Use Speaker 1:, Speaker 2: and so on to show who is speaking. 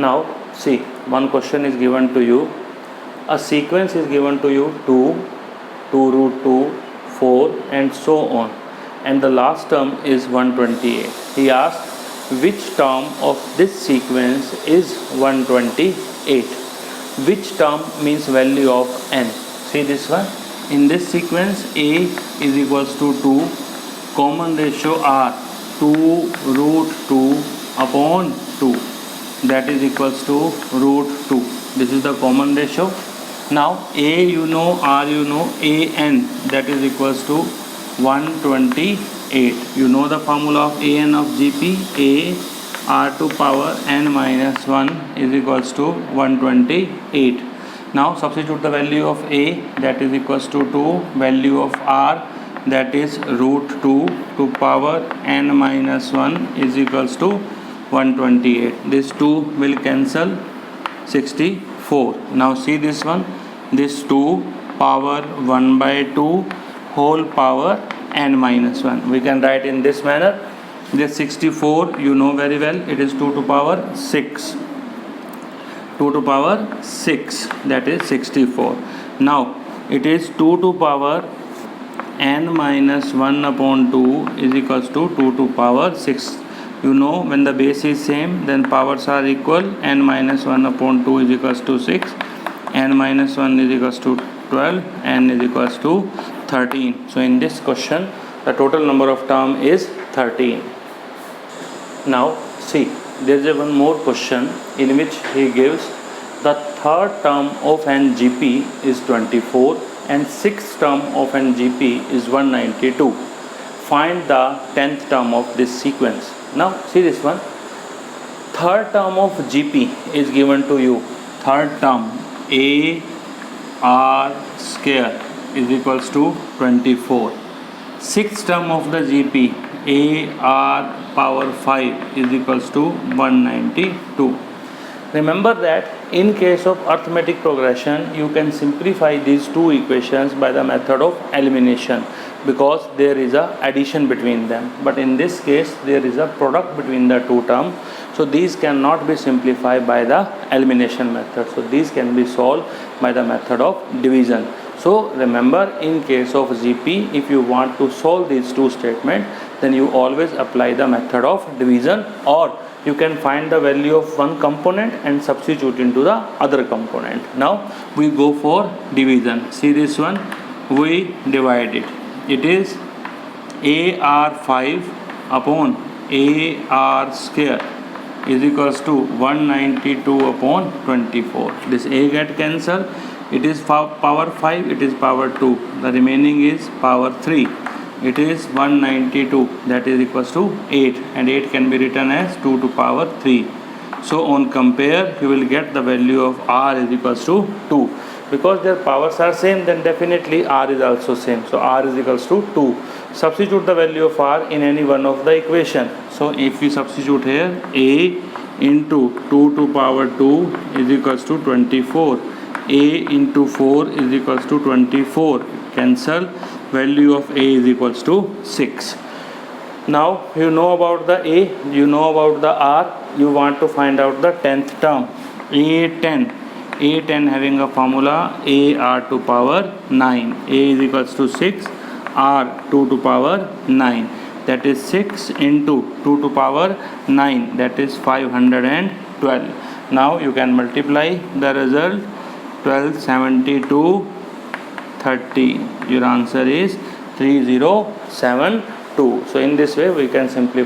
Speaker 1: Now see, one question is given to you. A sequence is given to you 2 root 2, 4 and so on, and the last term is 128. He asked which term of this sequence is 128. Which term means value of n. See this one. In this sequence, a is equals to 2, common ratio r 2 root 2 upon 2, that is equals to root 2. This is the common ratio. Now a you know, r you know, a n that is equals to 128. You know the formula of a n of GP. A r to power n minus 1 is equals to 128. Now substitute the value of a, that is equals to 2, value of r, that is root 2 to power n minus 1 is equals to 128. This 2 will cancel, 64. Now see this one. This 2 power 1 by 2 whole power n minus 1. We can write in this manner. This 64 you know very well. It is 2 to power 6. 2 to power 6, that is 64. Now it is 2 to power n minus 1 upon 2 is equals to 2 to power 6. You know, when the base is same, then powers are equal. N minus 1 upon 2 is equals to 6. N minus 1 is equals to 12. N is equals to 13. So in this question, the total number of term is 13. Now see, there is one more question in which he gives the third term of an GP is 24 and sixth term of an GP is 192. Find the 10th term of this sequence. Now see this one. Third term of GP is given to you. Third term a r square is equals to 24. Sixth term of the GP a r power 5 is equals to 192. Remember that in case of arithmetic progression, you can simplify these two equations by the method of elimination, because there is a addition between them. But in this case, there is a product between the two terms, so these cannot be simplified by the elimination method. So these can be solved by the method of division. So remember, in case of GP, if you want to solve these two statements, then you always apply the method of division, or you can find the value of one component and substitute into the other component. Now we go for division. See this one. We divide it. It is AR5 upon AR square is equals to 192 upon 24. This A get cancelled. It is power 5, it is power 2. The remaining is power 3. It is 192, that is equals to 8, and 8 can be written as 2 to power 3. So on compare, you will get the value of r is equals to 2. Because their powers are same, then definitely r is also same. So r is equals to 2. Substitute the value of r in any one of the equation. So if we substitute here, a into 2 to power 2 is equals to 24. A into 4 is equals to 24. Cancel. Value of a is equals to 6. Now you know about the a, you know about the r, you want to find out the 10th term. A10 having a formula a r to power 9. A is equals to 6, r 2 to power 9, that is 6 into 2 to power 9, that is 512. Now you can multiply the result. 1272 30. Your answer is 3072. So in this way we can simplify